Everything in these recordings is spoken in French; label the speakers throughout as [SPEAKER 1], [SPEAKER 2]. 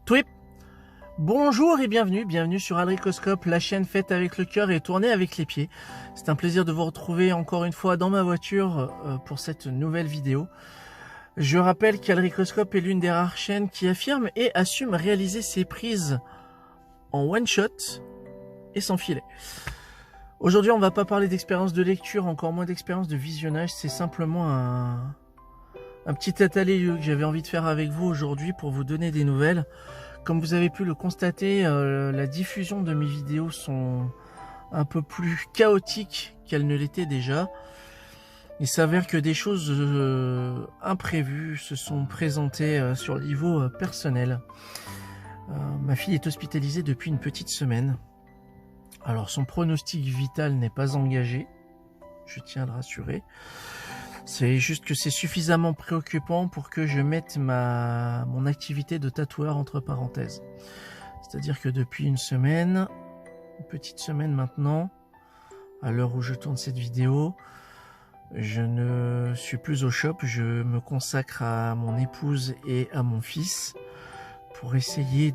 [SPEAKER 1] Twip. Bonjour et bienvenue sur Aldricoscope, la chaîne faite avec le cœur et tournée avec les pieds. C'est un plaisir de vous retrouver encore une fois dans ma voiture pour cette nouvelle vidéo. Je rappelle qu'Aldricoscope est l'une des rares chaînes qui affirme et assume réaliser ses prises en one shot et sans filet. Aujourd'hui, on va pas parler d'expérience de lecture, encore moins d'expérience de visionnage. C'est simplement un petit état des lieux que j'avais envie de faire avec vous aujourd'hui pour vous donner des nouvelles. Comme vous avez pu le constater, la diffusion de mes vidéos sont un peu plus chaotiques qu'elles ne l'étaient déjà. Il s'avère que des choses imprévues se sont présentées sur le niveau personnel. Ma fille est hospitalisée depuis une petite semaine. Alors son pronostic vital n'est pas engagé, je tiens à le rassurer. C'est juste que c'est suffisamment préoccupant pour que je mette mon activité de tatoueur entre parenthèses. C'est-à-dire que depuis une petite semaine maintenant, à l'heure où je tourne cette vidéo, je ne suis plus au shop, je me consacre à mon épouse et à mon fils pour essayer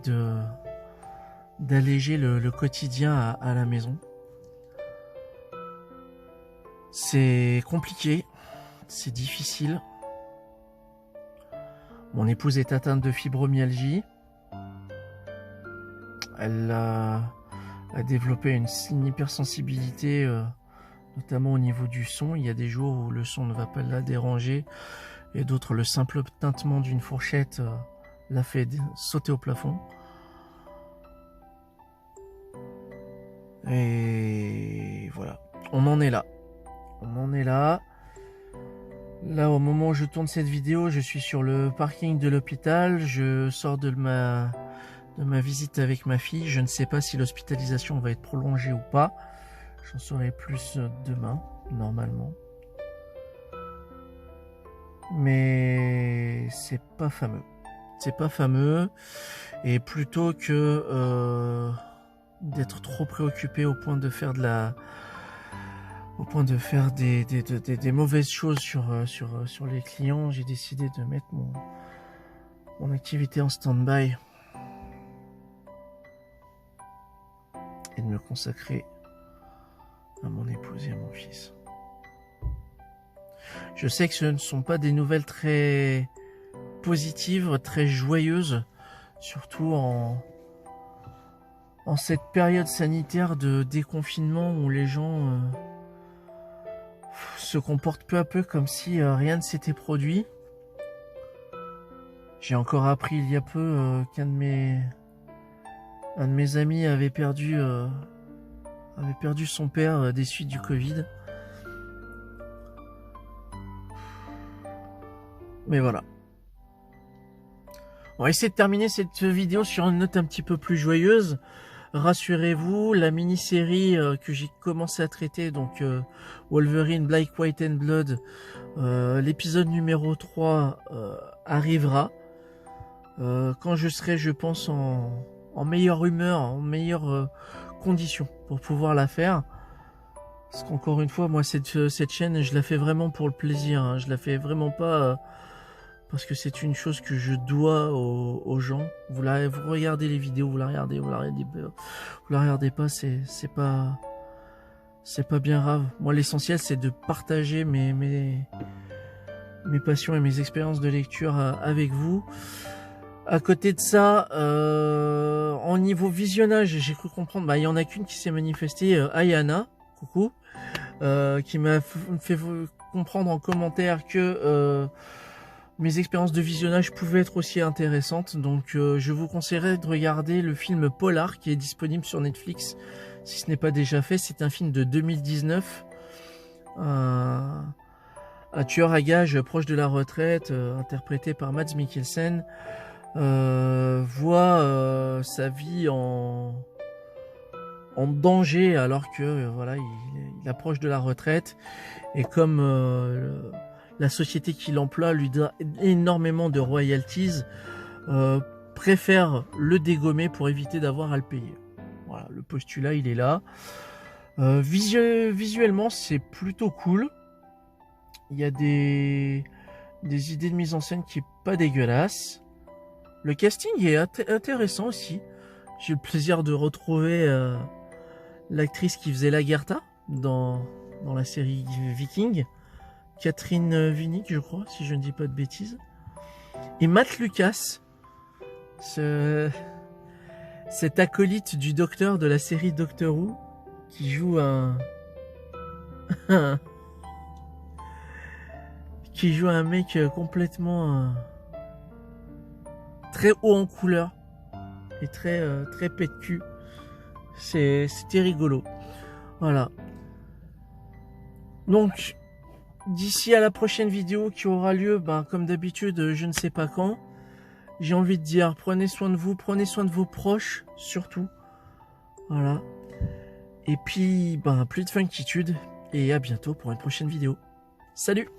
[SPEAKER 1] d'alléger le quotidien à la maison. C'est compliqué. C'est difficile. Mon épouse est atteinte de fibromyalgie. Elle a développé une hypersensibilité, notamment au niveau du son. Il y a des jours où le son ne va pas la déranger et d'autres, le simple tintement d'une fourchette l'a fait sauter au plafond. Et voilà, on en est là. Là, au moment où je tourne cette vidéo, je suis sur le parking de l'hôpital. Je sors de ma visite avec ma fille. Je ne sais pas si l'hospitalisation va être prolongée ou pas. J'en saurai plus demain, normalement. Mais c'est pas fameux. C'est pas fameux. Et plutôt que d'être trop préoccupé au point de faire des mauvaises choses sur les clients, j'ai décidé de mettre mon activité en stand-by et de me consacrer à mon épouse et à mon fils. Je sais que ce ne sont pas des nouvelles très positives, très joyeuses, surtout en cette période sanitaire de déconfinement où les gens se comportent peu à peu comme si rien ne s'était produit. J'ai encore appris il y a peu qu'un de mes amis avait perdu son père des suites du Covid. Mais voilà. On va essayer de terminer cette vidéo sur une note un petit peu plus joyeuse. Rassurez-vous, la mini-série que j'ai commencé à traiter, donc Wolverine, Black, White and Blood, l'épisode numéro 3 arrivera quand je serai, je pense, en meilleure humeur, en meilleures conditions pour pouvoir la faire. Parce qu'encore une fois, moi, cette chaîne, je la fais vraiment pour le plaisir, hein. Je la fais vraiment pas parce que c'est une chose que je dois aux gens. Vous regardez les vidéos, vous la regardez pas, c'est pas bien grave. Moi, l'essentiel, c'est de partager mes passions et mes expériences de lecture avec vous. À côté de ça, en niveau visionnage, j'ai cru comprendre, il y en a qu'une qui s'est manifestée, Ayana, coucou, qui m'a fait comprendre en commentaire que mes expériences de visionnage pouvaient être aussi intéressantes. Donc je vous conseillerais de regarder le film Polar qui est disponible sur Netflix si ce n'est pas déjà fait. C'est un film de 2019. Un tueur à gages proche de la retraite, interprété par Mads Mikkelsen, voit sa vie en danger alors que voilà, il approche de la retraite. Et comme la société qui l'emploie lui donne énormément de royalties, préfère le dégommer pour éviter d'avoir à le payer. Voilà, le postulat il est là. Visuellement c'est plutôt cool. Il y a des idées de mise en scène qui est pas dégueulasse. Le casting est intéressant aussi. J'ai eu le plaisir de retrouver l'actrice qui faisait Lagertha dans la série Viking. Catherine Winnick, je crois, si je ne dis pas de bêtises. Et Matt Lucas, cet acolyte du docteur de la série Doctor Who, qui joue qui joue un mec complètement très haut en couleur et très pet de cul. C'était rigolo. Voilà. Donc, d'ici à la prochaine vidéo qui aura lieu, comme d'habitude, je ne sais pas quand. J'ai envie de dire, prenez soin de vous, prenez soin de vos proches, surtout. Voilà. Et puis, plus de funkitude. Et à bientôt pour une prochaine vidéo. Salut!